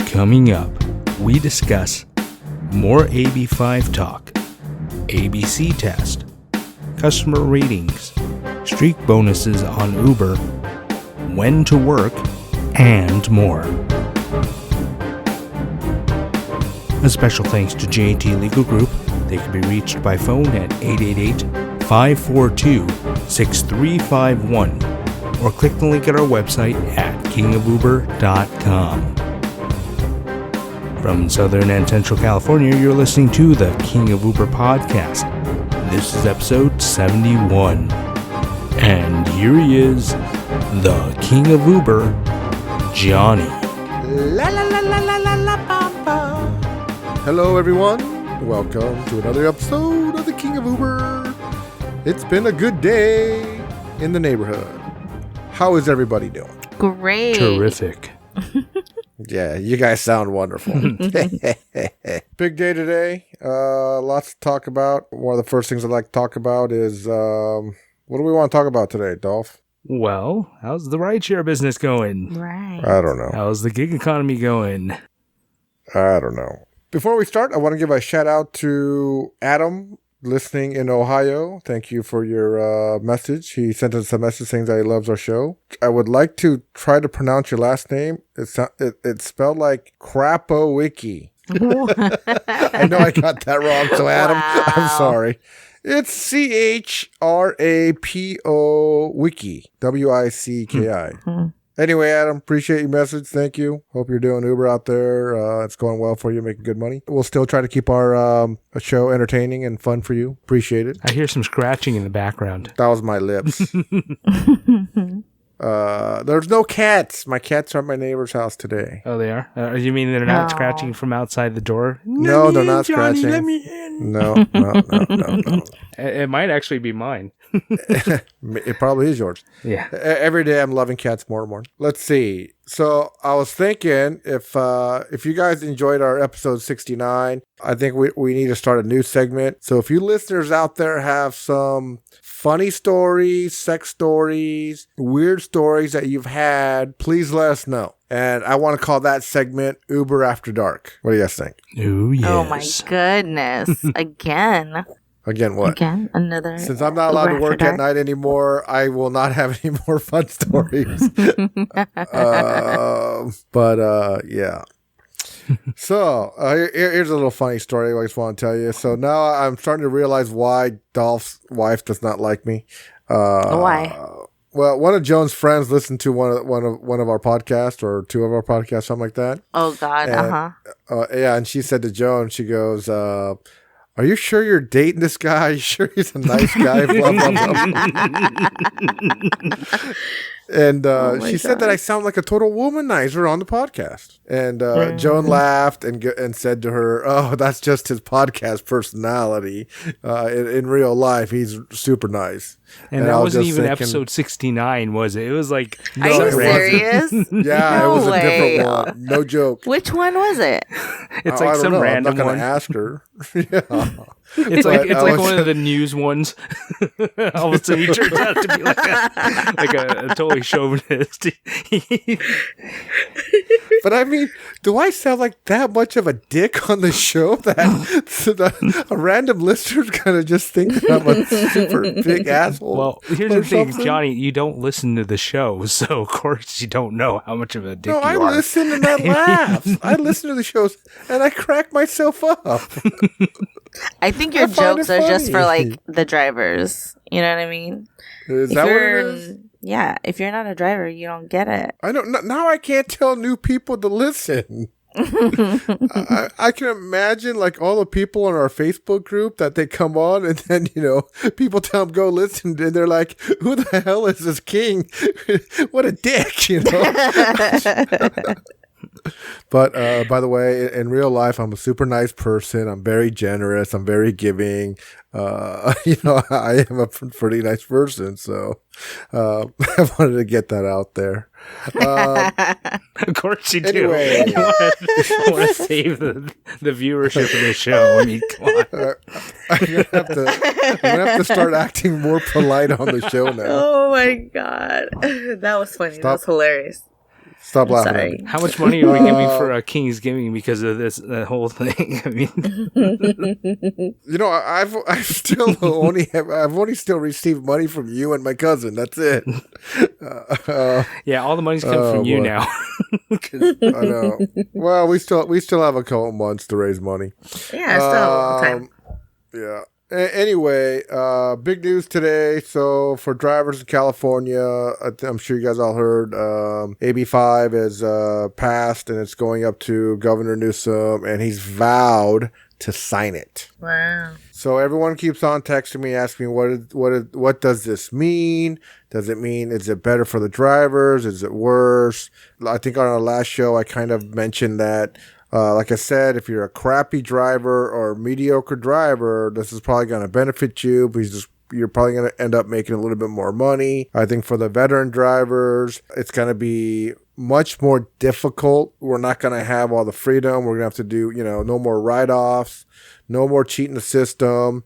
Coming up, we discuss more AB5 talk, ABC test, customer ratings, streak bonuses on Uber, when to work, and more. A special thanks to JT Legal Group. They can be reached by phone at 888-542-6351 or click the link at our website at kingofuber.com. From Southern and Central California, you're listening to the King of Uber podcast. This is episode 71. And here he is, the King of Uber, Johnny. La la la la la la la ba ba. Hello everyone, welcome to another episode of the King of Uber. It's been a good day in the neighborhood. How is everybody doing? Great. Terrific. Yeah, you guys sound wonderful. Big day today. Lots to talk about. One of the first things I'd like to talk about is, what do we want to talk about today, Dolph? Well, how's the rideshare business going? Right. I don't know. How's the gig economy going? I don't know. Before we start, I want to give a shout out to Adam, listening in Ohio. Thank you for your message. He sent us a message saying that he loves our show. I would like to try to pronounce your last name. It's spelled like Crapowiki. I know I got that wrong, so Adam, Wow. I'm sorry. It's CHRAPO Wiki, WICKI. Anyway, Adam, appreciate your message. Thank you. Hope you're doing Uber out there. It's going well for you, making good money. We'll still try to keep our show entertaining and fun for you. Appreciate it. I hear some scratching in the background. That was my lips. There's no cats. My cats are at my neighbor's house today. Oh, they are? You mean they're not No. scratching from outside the door? No, they're not Johnny, scratching. let me in. No. It might actually be mine. It probably is yours. Yeah. Every day I'm loving cats more and more. Let's see. So I was thinking if you guys enjoyed our episode 69, I think we need to start a new segment. So if you listeners out there have some funny stories, sex stories, weird stories that you've had, please let us know. And I want to call that segment Uber After Dark. What do you guys think? Oh, yes. Oh my goodness. Again. Again, what? Again, another. Since I'm not allowed to Uber work After at Dark. night anymore, I will not have any more fun stories. Yeah. So here's a little funny story I just want to tell you. So now I'm starting to realize why Dolph's wife does not like me. Why? Well, one of Joan's friends listened to one of our podcasts or two of our podcasts, something like that. Oh, God. And, yeah, and she said to Joan, she goes, "Are you sure you're dating this guy? Are you sure he's a nice guy?" Blah, blah, blah. And she said that I sound like a total womanizer on the podcast. And Joan laughed and said to her, "Oh, that's just his podcast personality. In real life, he's super nice." And that I was wasn't just even thinking, episode 69, was it? It was like... Are you it wasn't. serious? Yeah, No it was a way. different one. No joke. Which one was it? It's I like don't some know. random I'm not one. going to ask her. Yeah. It's But like I was- one of the news ones. All of a sudden, he turns out to be like a totally chauvinist. But I mean, do I sound like that much of a dick on the show that a random listener's gonna just think that I'm a super big asshole? Well, here's or the thing, something? Johnny. You don't listen to the show, so of course you don't know how much of a dick No, you I are. listen and I laugh. I listen to the shows and I crack myself up. I think your I find jokes it are just for, funny. like, the drivers. You know what I mean? Is If that what it you're- is? Yeah. If you're not a driver, you don't get it. I don't. Now I can't tell new people to listen. I can imagine like all the people in our Facebook group that they come on and then, people tell them go listen and they're like, who the hell is this king? What a dick, But by the way, in real life, I'm a super nice person. I'm very generous. I'm very giving. I am a pretty nice person. So I wanted to get that out there. Of course you do. Anyway. You want to save the viewership of the show. I mean, come on. I'm gonna have to start acting more polite on the show now. Oh, my God. That was funny. That was hilarious. Stop I'm laughing at sorry. me. How much money are we giving for a King's Giving because of that whole thing? I mean, You know, I've only still received money from you and my cousin. That's it. yeah, all the money's coming Oh, from you boy. now. 'Cause- I know. Well, we still have a couple months to raise money. Yeah, I still have a long time. Yeah. Anyway, big news today. So for drivers in California, I'm sure you guys all heard, AB5 has passed and it's going up to Governor Newsom, and he's vowed to sign it. Wow. So everyone keeps on texting me, asking me what does this mean? Does it mean, is it better for the drivers? Is it worse? I think on our last show I kind of mentioned that. Like I said, if you're a crappy driver or mediocre driver, this is probably going to benefit you because you're probably going to end up making a little bit more money. I think for the veteran drivers, it's going to be much more difficult. We're not going to have all the freedom. We're going to have to do, no more write-offs, no more cheating the system.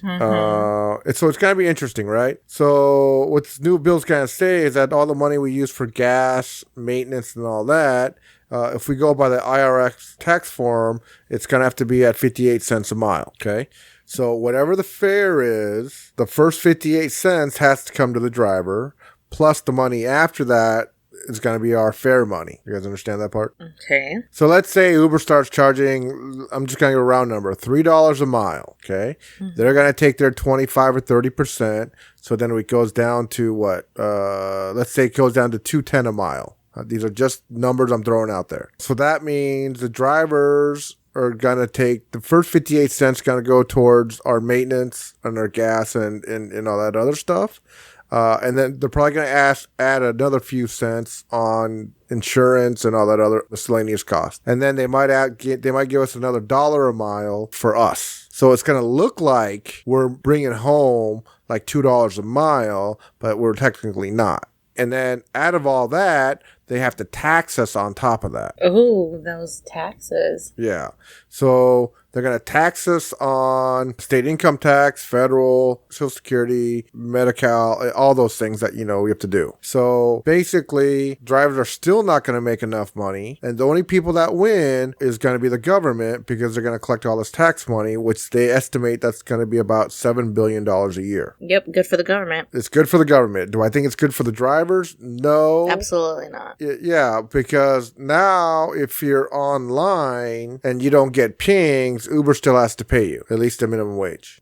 So it's going to be interesting, right? So what this new bill's going to say is that all the money we use for gas, maintenance, and all that, if we go by the IRS tax form, it's going to have to be at 58 cents a mile, okay? So whatever the fare is, the first 58 cents has to come to the driver, plus the money after that is going to be our fare money. You guys understand that part? Okay. So let's say Uber starts charging, I'm just going to go round number, $3 a mile, okay? They're going to take their 25 or 30%, so then it goes down to what? Let's say it goes down to $2.10 a mile. These are just numbers I'm throwing out there. So that means the drivers are going to take the first 58 cents going to go towards our maintenance and our gas and all that other stuff. And then they're probably going to add another few cents on insurance and all that other miscellaneous cost. And then they might give us another $1 a mile for us. So it's going to look like we're bringing home like $2 a mile, but we're technically not. And then out of all that, they have to tax us on top of that. Oh, those taxes. Yeah. So they're going to tax us on state income tax, federal, Social Security, Medi-Cal, all those things that, we have to do. So basically, drivers are still not going to make enough money. And the only people that win is going to be the government because they're going to collect all this tax money, which they estimate that's going to be about $7 billion a year. Yep, good for the government. It's good for the government. Do I think it's good for the drivers? No. Absolutely not. Yeah, because now if you're online and you don't get pings, Uber still has to pay you, at least the minimum wage.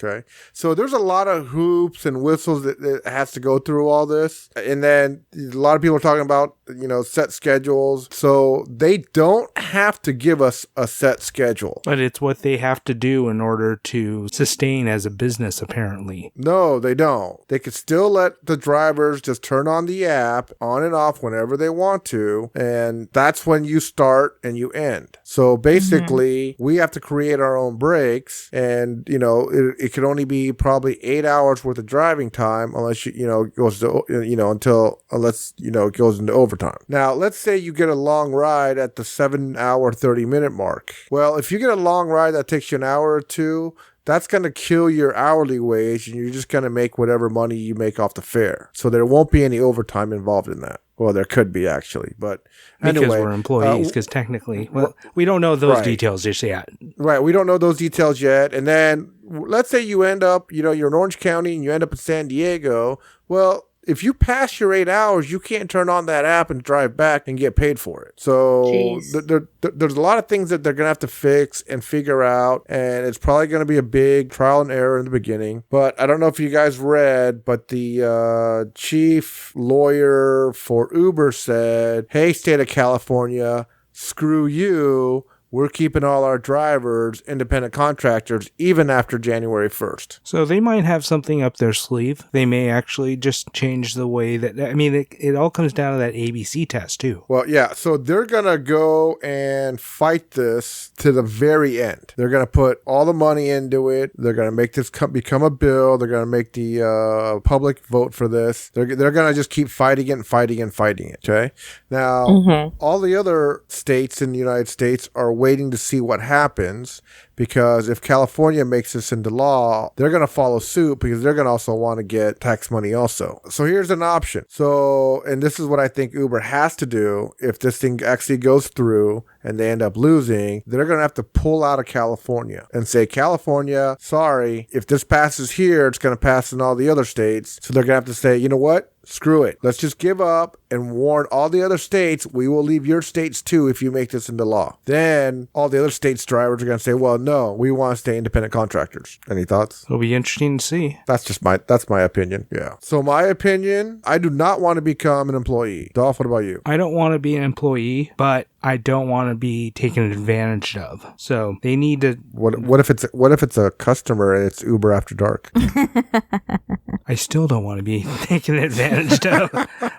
Okay. So there's a lot of hoops and whistles that has to go through all this. And then a lot of people are talking about, set schedules. So they don't have to give us a set schedule. but it's what they have to do in order to sustain as a business, apparently. No, they don't. They could still let the drivers just turn on the app on and off whenever they want to. And that's when you start and you end. So basically, we have to create our own breaks. And, it could only be probably 8 hours worth of driving time unless it goes to, unless it goes into overtime. Now, let's say you get a long ride at the 7-hour, 30-minute mark. Well, if you get a long ride that takes you an hour or two, that's going to kill your hourly wage, and you're just going to make whatever money you make off the fare. So there won't be any overtime involved in that. Well, there could be, actually. But Because anyway, we're employees, because technically, we don't know those right. details just yet. Right. We don't know those details yet. And then let's say you end up, you're in Orange County and you end up in San Diego. Well, if you pass your 8 hours, you can't turn on that app and drive back and get paid for it. So there's a lot of things that they're going to have to fix and figure out. And it's probably going to be a big trial and error in the beginning. But I don't know if you guys read, but the chief lawyer for Uber said, hey, state of California, screw you. We're keeping all our drivers, independent contractors, even after January 1st. So they might have something up their sleeve. They may actually just change the way that, it all comes down to that ABC test too. Well, yeah, so they're going to go and fight this to the very end. They're going to put all the money into it. They're going to make this become a bill. They're going to make the public vote for this. They're going to just keep fighting it, okay? Now, all the other states in the United States are waiting to see what happens, because if California makes this into law, they're going to follow suit because they're going to also want to get tax money also. So here's an option. So, and this is what I think Uber has to do if this thing actually goes through and they end up losing. They're going to have to pull out of California and say, California, sorry, if this passes here, it's going to pass in all the other states. So they're going to have to say, you know what? Screw it. Let's just give up and warn all the other states. We will leave your states too if you make this into law. Then all the other states' drivers are going to say, well, no, we want to stay independent contractors. Any thoughts? It'll be interesting to see. That's my opinion. Yeah. So my opinion, I do not want to become an employee. Dolph, what about you? I don't want to be an employee, but I don't want to be taken advantage of. So they need to. What if it's a customer and it's Uber after dark? I still don't want to be taken advantage of.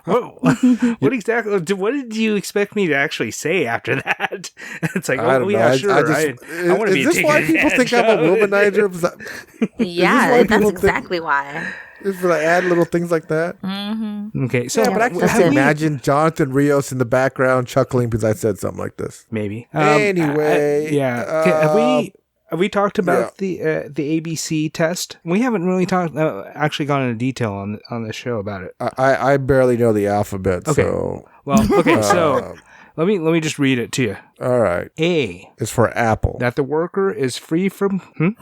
What exactly? What did you expect me to actually say after that? It's like, I don't know. sure. I want to be taken advantage of. Is this why people think I'm a womanizer? Yeah, that's exactly why. Just for add little things like that. Mm-hmm. Okay, so yeah, but I can just imagine Jonathan Rios in the background chuckling because I said something like this. Maybe. Anyway, Have we talked about the ABC test? We haven't really actually gone into detail on the show about it. I barely know the alphabet. Okay. So so let me just read it to you. All right. A. It's for Apple. That the worker is free from.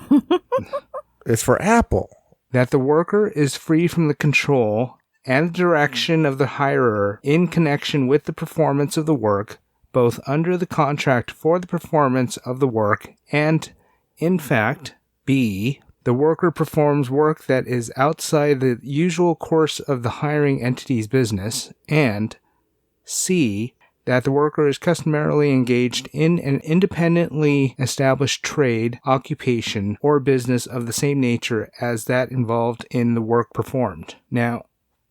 It's for Apple. That the worker is free from the control and direction of the hirer in connection with the performance of the work, both under the contract for the performance of the work and, in fact, B, the worker performs work that is outside the usual course of the hiring entity's business, and C, that the worker is customarily engaged in an independently established trade, occupation, or business of the same nature as that involved in the work performed. Now,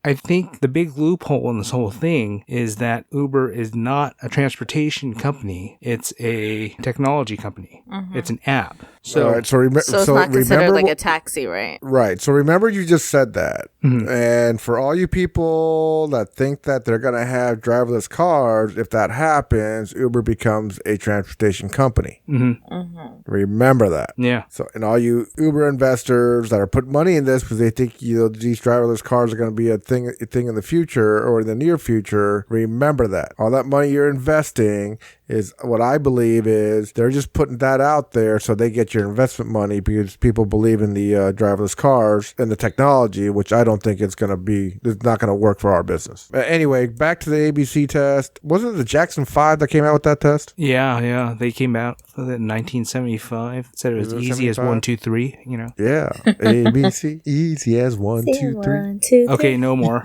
I think the big loophole in this whole thing is that Uber is not a transportation company. It's a technology company. Mm-hmm. It's an app. So, right, so it's not considered like a taxi, right? Right. So remember you just said that. Mm-hmm. And for all you people that think that they're going to have driverless cars, if that happens, Uber becomes a transportation company. Mm-hmm. Mm-hmm. Remember that. Yeah. So, and all you Uber investors that are putting money in this because they think these driverless cars are going to be a thing in the future or in the near future, remember that. All that money you're investing is what I believe is they're just putting that out there so they get your investment money because people believe in the driverless cars and the technology, which I don't think it's not going to work for our business. Anyway, back to the ABC test. Wasn't it the Jackson 5 that came out with that test? Yeah. They came out with it in 1975. Said it was easy as 1, 2, 3, Yeah. ABC, easy as 1, 2, 3. 1, 2, 3. Okay, no more.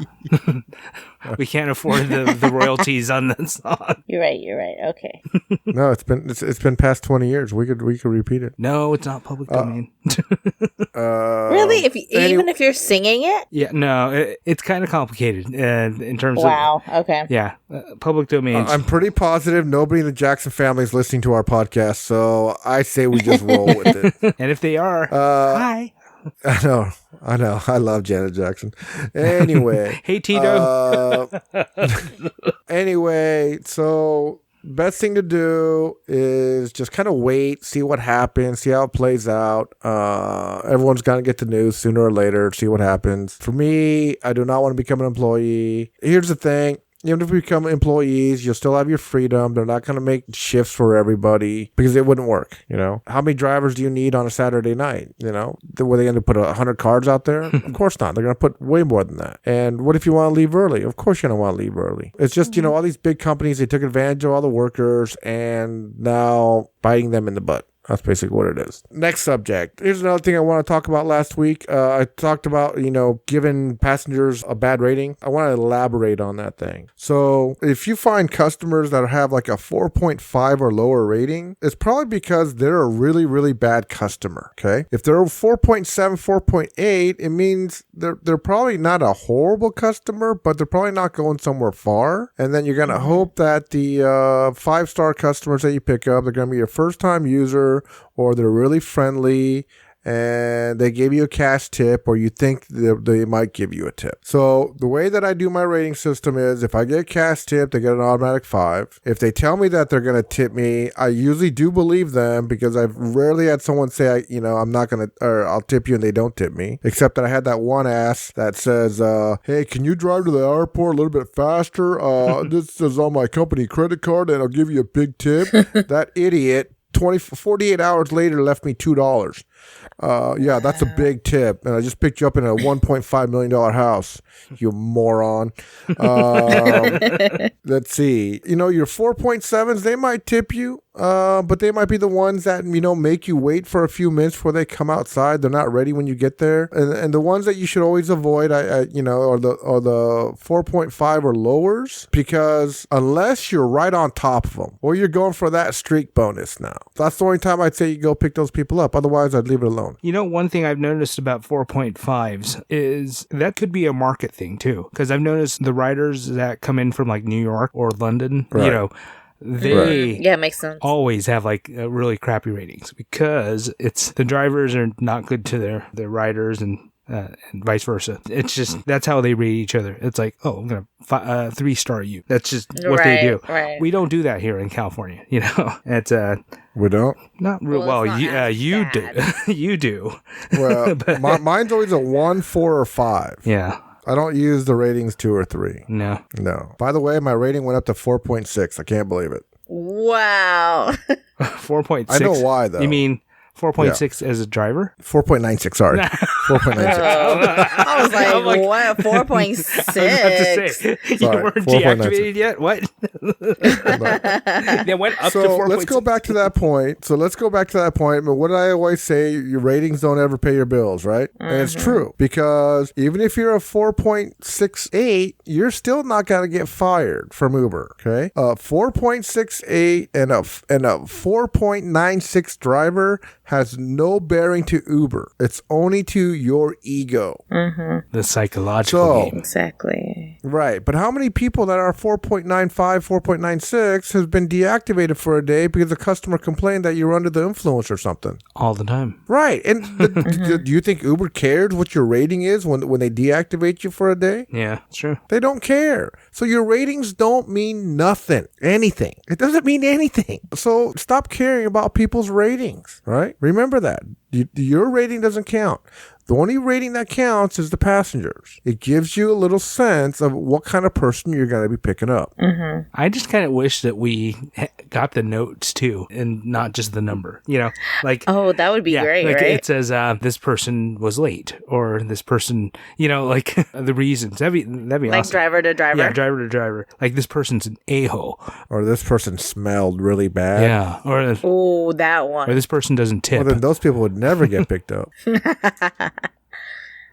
We can't afford the royalties on that song. You're right. Okay. No, it's been past 20 years. We could repeat it. No, it's not public domain. Really? Even if you're singing it? Yeah, no, it's kind of complicated in terms of. Wow. Okay. Yeah, public domain. I'm pretty positive nobody in the Jackson family is listening to our podcast, so I say we just roll with it. And if they are, hi. I know. I love Janet Jackson. Anyway. Hey, Tito. Anyway, so best thing to do is just kind of wait, see what happens, see how it plays out. Everyone's going to get the news sooner or later, see what happens. For me, I do not want to become an employee. Here's the thing. Even if we become employees, you'll still have your freedom. They're not going to make shifts for everybody because it wouldn't work, How many drivers do you need on a Saturday night, Were they going to put 100 cars out there? Of course not. They're going to put way more than that. And what if you want to leave early? Of course you're going to want to leave early. It's just, all these big companies, they took advantage of all the workers and now biting them in the butt. That's basically what it is. Next subject. Here's another thing I want to talk about last week. I talked about, giving passengers a bad rating. I want to elaborate on that thing. So if you find customers that have like a 4.5 or lower rating, it's probably because they're a really, really bad customer. Okay. If they're 4.7, 4.8, it means they're probably not a horrible customer, but they're probably not going somewhere far. And then you're going to hope that the 5-star customers that you pick up, they're going to be your first time user, or they're really friendly and they gave you a cash tip, or you think they might give you a tip. So the way that I do my rating system is if I get a cash tip, they get an automatic 5. If they tell me that they're going to tip me, I usually do believe them because I've rarely had someone say, I'm not going to, or I'll tip you and they don't tip me. Except that I had that one ass that says, hey, can you drive to the airport a little bit faster? This is on my company credit card and I'll give you a big tip. That idiot 48 hours later left me $2. Yeah, that's a big tip. And I just picked you up in a $1.5 million house, you moron. Let's see. Your 4.7s, they might tip you, but they might be the ones that, make you wait for a few minutes before they come outside. They're not ready when you get there. And the ones that you should always avoid, are the 4.5 or lowers, because unless you're right on top of them, or you're going for that streak bonus now, that's the only time I'd say you go pick those people up. Otherwise, I'd leave it alone. One thing I've noticed about 4.5s is that could be a market thing too. Because I've noticed the riders that come in from like New York or London, right. They makes sense. Always have like really crappy ratings because the drivers are not good to their riders and vice versa. It's just, that's how they rate each other. It's like, oh, I'm going to 3-star you. That's just what they do. Right. We don't do that here in California. It's we don't? Not real well. You do. You do. Well, mine's always a 1, 4, or 5. Yeah. I don't use the ratings 2 or 3. No. By the way, my rating went up to 4.6. I can't believe it. Wow. 4.6. I know why, though. You mean 4.6 as a driver? 4.96, sorry. 4.96. I was like, what? 4.6? You weren't deactivated yet? What? They went up to 4.6. Let's go back to that point. But what did I always say? Your ratings don't ever pay your bills, right? Mm-hmm. And it's true. Because even if you're a 4.68, you're still not going to get fired from Uber, okay? 4.68 and a 4.96 driver has no bearing to Uber. It's only to your ego. Mm-hmm. The psychological game. Exactly. Right. But how many people that are 4.95, 4.96 has been deactivated for a day because the customer complained that you're under the influence or something? All the time. Right. And do you think Uber cares what your rating is when they deactivate you for a day? Yeah, it's true. They don't care. So your ratings don't mean nothing. Anything. It doesn't mean anything. So stop caring about people's ratings, right? Remember that. Your rating doesn't count. The only rating that counts is the passengers. It gives you a little sense of what kind of person you're going to be picking up. Mm-hmm. I just kind of wish that we got the notes too, and not just the number. Like that would be great. Like right? It says this person was late, or this person, like the reasons. That'd be like awesome. Driver to driver. Yeah, driver to driver. Like this person's an a-hole, or this person smelled really bad. Yeah, or that one. Or this person doesn't tip. Well, then those people would never get picked up.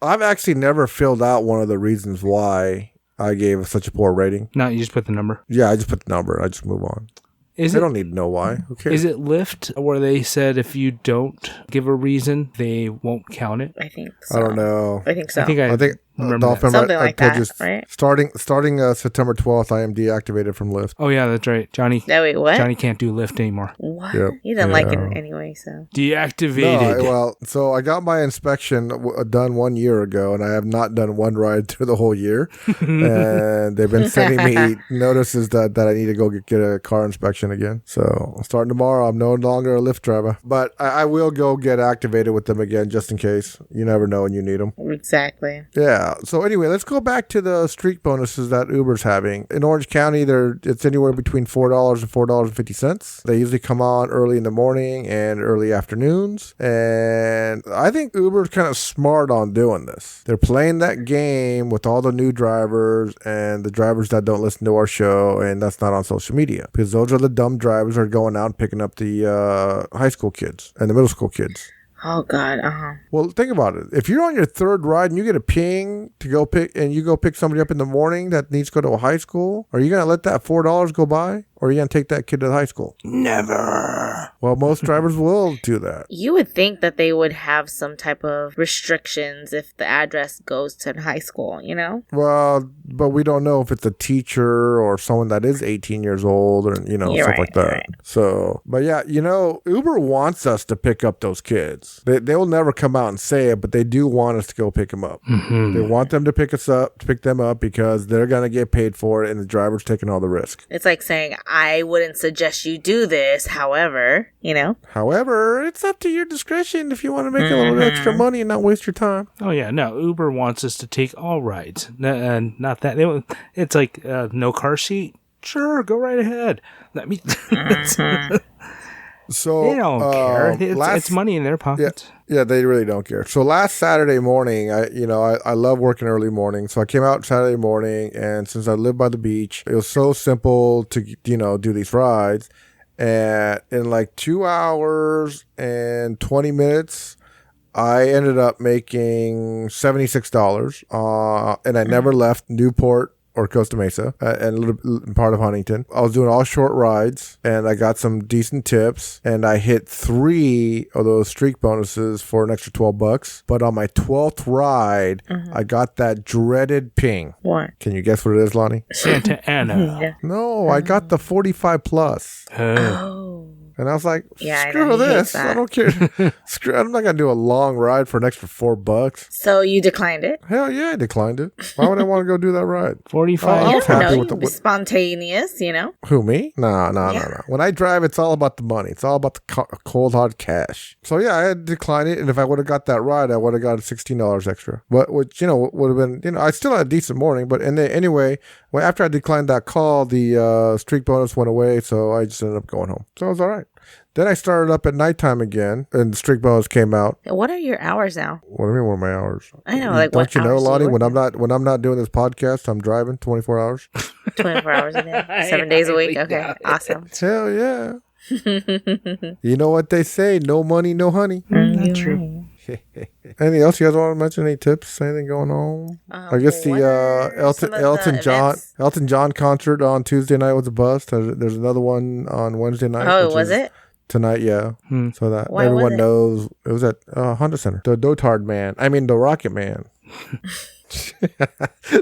I've actually never filled out one of the reasons why I gave such a poor rating. No, you just put the number. Yeah, I just put the number. I just move on. They don't need to know why. Who cares? Is it Lyft where they said if you don't give a reason, they won't count it? I think so. I don't know. I think so. I think remember that. Something like that, right? Starting September 12th, I am deactivated from Lyft. Oh, yeah, that's right. Johnny. Wait, what? Johnny can't do Lyft anymore. What? Yep. You didn't like it anyway, so. Deactivated. No, so I got my inspection done 1 year ago, and I have not done one ride through the whole year. And they've been sending me notices that I need to go get a car inspection again. So starting tomorrow, I'm no longer a Lyft driver. But I will go get activated with them again, just in case. You never know when you need them. Exactly. Yeah. So anyway, let's go back to the streak bonuses that Uber's having. In Orange County, it's anywhere between $4 and $4.50. They usually come on early in the morning and early afternoons. And I think Uber's kind of smart on doing this. They're playing that game with all the new drivers and the drivers that don't listen to our show, and that's not on social media. Because those are the dumb drivers that are going out and picking up the high school kids and the middle school kids. Oh, God. Well, think about it. If you're on your third ride and you get a ping to go pick somebody up in the morning that needs to go to a high school, are you going to let that $4 go by? Or are you going to take that kid to high school? Never. Well, most drivers will do that. You would think that they would have some type of restrictions if the address goes to high school, you know? Well, but we don't know if it's a teacher or someone that is 18 years old or, you know, stuff like that. Right. So, but yeah, you know, Uber wants us to pick up those kids. They will never come out and say it, but they do want us to go pick them up. Mm-hmm. They want them to pick them up because they're going to get paid for it and the driver's taking all the risk. It's like saying, I wouldn't suggest you do this, however, you know? However, it's up to your discretion if you want to make a little extra money and not waste your time. Oh, yeah. No, Uber wants us to take all rides. Not that. It's like no car seat. Sure, go right ahead. I mean, so they don't care. It's money in their pockets. Yeah, they really don't care. So last Saturday morning, I love working early morning. So I came out Saturday morning, and since I live by the beach, it was so simple to, do these rides. And in like 2 hours and 20 minutes, I ended up making $76. And I never left Newport or Costa Mesa and a little part of Huntington. I was doing all short rides and I got some decent tips and I hit 3 of those streak bonuses for an extra $12. But on my 12th ride, I got that dreaded ping. What? Can you guess what it is, Lonnie? Santa Ana. Yeah. No, I got the 45 plus. Oh. And I was like, screw this. I don't care. I'm not going to do a long ride for an extra $4. So you declined it? Hell yeah, I declined it. Why would I want to go do that ride? 45. You never know. Be spontaneous, you know? Who, me? No. When I drive, it's all about the money. It's all about the cold, hard cash. So yeah, I had to decline it. And if I would have got that ride, I would have got $16 extra. Which, would have been, I still had a decent morning. But anyway, after I declined that call, the streak bonus went away. So I just ended up going home. So it was all right. Then I started up at nighttime again, and the streak bonus came out. What are your hours now? What do you mean? What are my hours? I know, like don't you know, Lottie? When I'm not doing this podcast, I'm driving 24 hours. 24 hours a day, 7 days a week. Okay, awesome. Hell yeah! You know what they say? No money, no honey. Not true. Anything else you guys want to mention? Any tips? Anything going on? I guess the Elton John concert on Tuesday night was a bust. There's another one on Wednesday night. Oh, was it? Tonight, yeah. So that everyone knows it was at Honda Center. The Dotard Man. I mean, the Rocket Man.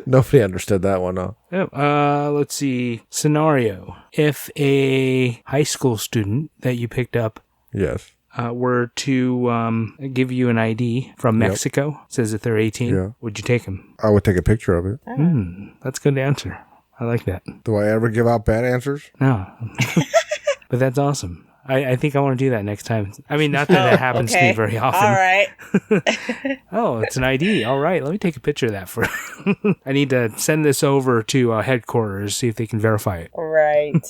Nobody understood that one, huh? Yeah, let's see. Scenario. If a high school student that you picked up yes. Were to give you an ID from Mexico, says that they're 18, would you take them? I would take a picture of it. That's a good answer. I like that. Do I ever give out bad answers? No. But that's awesome. I think I want to do that next time. I mean, not that happens to me very often. All right. Oh, it's an ID. All right. Let me take a picture of that for I need to send this over to headquarters, see if they can verify it. Right.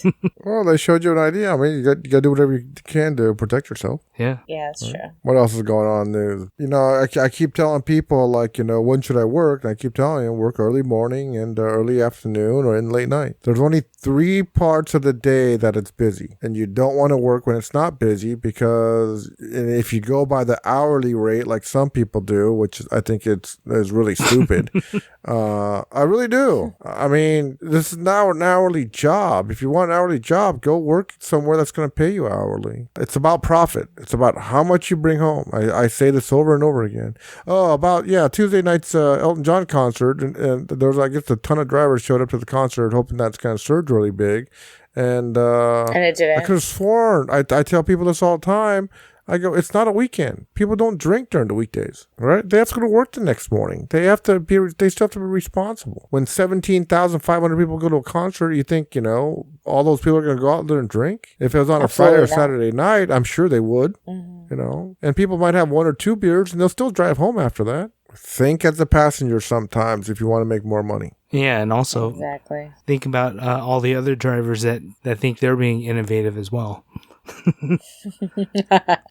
Well, they showed you an ID. I mean, you got to do whatever you can to protect yourself. Yeah. Yeah, that's true. What else is going on in the news? I keep telling people, like, when should I work? And I keep telling them, work early morning and early afternoon or in late night. There's only 3 parts of the day that it's busy. And you don't want to work when it's not busy because if you go by the hourly rate like some people do, which I think is really stupid, I really do. I mean, this is now an hourly job. If you want an hourly job, go work somewhere that's going to pay you hourly. It's about profit. It's about how much you bring home. I say this over and over again. Tuesday night's Elton John concert, and there was, I guess, a ton of drivers showed up to the concert hoping that's kind of surge really big. And it didn't. I could have sworn. I tell people this all the time. I go, it's not a weekend. People don't drink during the weekdays, right? They have to go to work the next morning. They still have to be responsible. When 17,500 people go to a concert, you think, all those people are going to go out there and drink? If it was on a Friday or Saturday night, I'm sure they would, and people might have 1 or 2 beers and they'll still drive home after that. Think as a passenger sometimes if you want to make more money. Yeah, and also think about all the other drivers that think they're being innovative as well.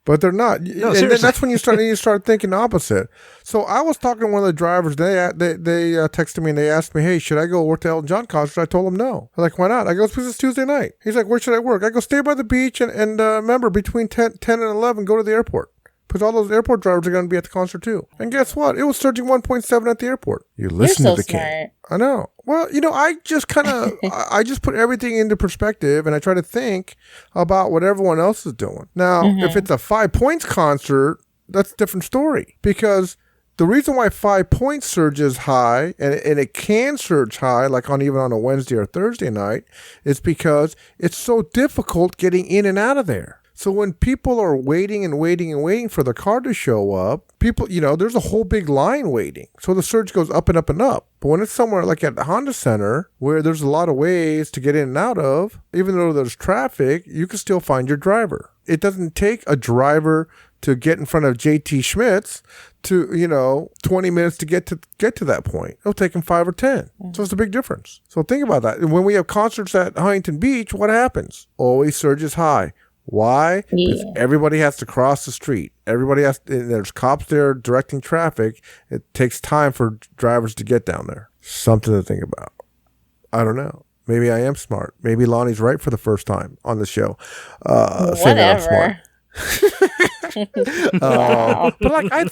But they're not. No, and that's when you start thinking opposite. So I was talking to one of the drivers. They texted me and they asked me, "Hey, should I go work the Elton John concert?" I told them no. I'm like, why not? I go, because it's Tuesday night. He's like, where should I work? I go, stay by the beach and remember, between 10 and 11, go to the airport. Because all those airport drivers are going to be at the concert too. And guess what? It was surging 1.7 at the airport. You listen You're so to the smart. king. I know. Well, I just kind of, I just put everything into perspective and I try to think about what everyone else is doing. Now, if it's a 5 Points concert, that's a different story. Because the reason why 5 Points surges high, and it can surge high, like even on a Wednesday or Thursday night, is because it's so difficult getting in and out of there. So when people are waiting and waiting and waiting for the car to show up, people, there's a whole big line waiting. So the surge goes up and up and up. But when it's somewhere like at the Honda Center, where there's a lot of ways to get in and out of, even though there's traffic, you can still find your driver. It doesn't take a driver to get in front of JT Schmitz to, 20 minutes to get to that point. It'll take him 5 or 10. So it's a big difference. So think about that. And when we have concerts at Huntington Beach, what happens? Always surges high. Why? Because everybody has to cross the street. There's cops there directing traffic. It takes time for drivers to get down there. Something to think about. I don't know. Maybe I am smart. Maybe Lonnie's right for the first time on the show. Saying that I'm smart. But I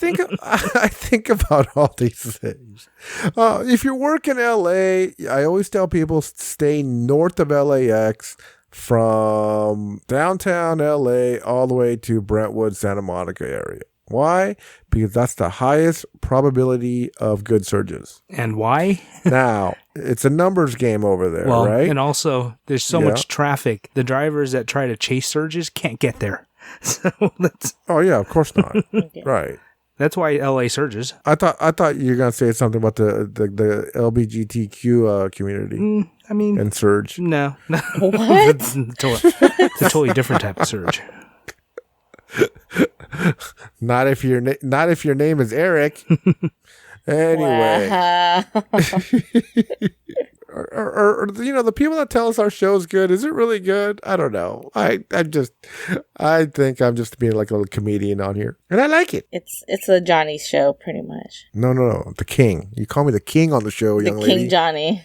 think about all these things. If you work in LA, I always tell people stay north of LAX. From downtown LA all the way to Brentwood, Santa Monica area. Why? Because that's the highest probability of good surges. And why? Now, it's a numbers game over there, right? And also, there's so much traffic. The drivers that try to chase surges can't get there. So that's... Oh, yeah, of course not. Right. That's why LA surges. I thought you were gonna say something about the LGBTQ community. And surge. No. What? It's a totally different type of surge. Not if your name is Eric. Anyway. Wow. Or the people that tell us our show's good, is it really good? I don't know. I think I'm just being like a little comedian on here, and I like it. It's a Johnny show, pretty much. No, the king. You call me the king on the show, young lady. King Johnny.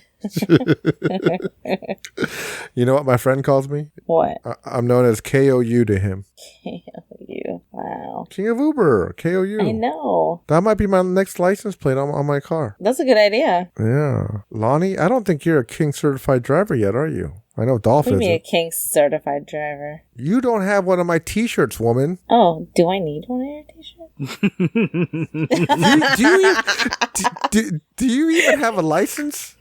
You know what my friend calls me? What? I'm known as KOU to him. KOU. Wow. King of Uber. KOU. I know. That might be my next license plate on my car. That's a good idea. Yeah. Lonnie, I don't think you're a King certified driver yet, are you? I know Dolph What do isn't. you mean a King certified driver? You don't have one of my t-shirts, woman. Oh, do I need one of your t-shirts? Do you even have a license?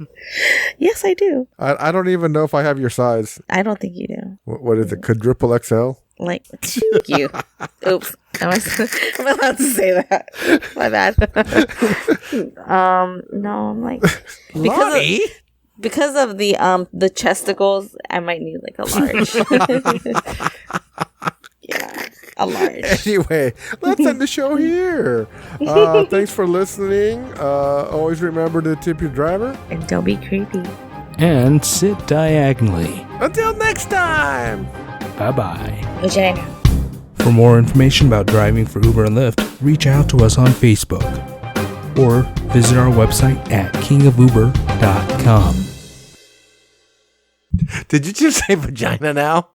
Yes, I do. I don't even know if I have your size. I don't think you do. What is it? Quadruple XL? Like, thank you. Oops. Am I allowed to say that? My bad. No, I'm like... Lonnie? Because of the chesticles, I might need like a large. Yeah, a large. Anyway, let's end the show here. Thanks for listening. Always remember to tip your driver. And don't be creepy. And sit diagonally. Until next time. Bye-bye. Vagina. For more information about driving for Uber and Lyft, reach out to us on Facebook or visit our website at kingofuber.com. Did you just say vagina now?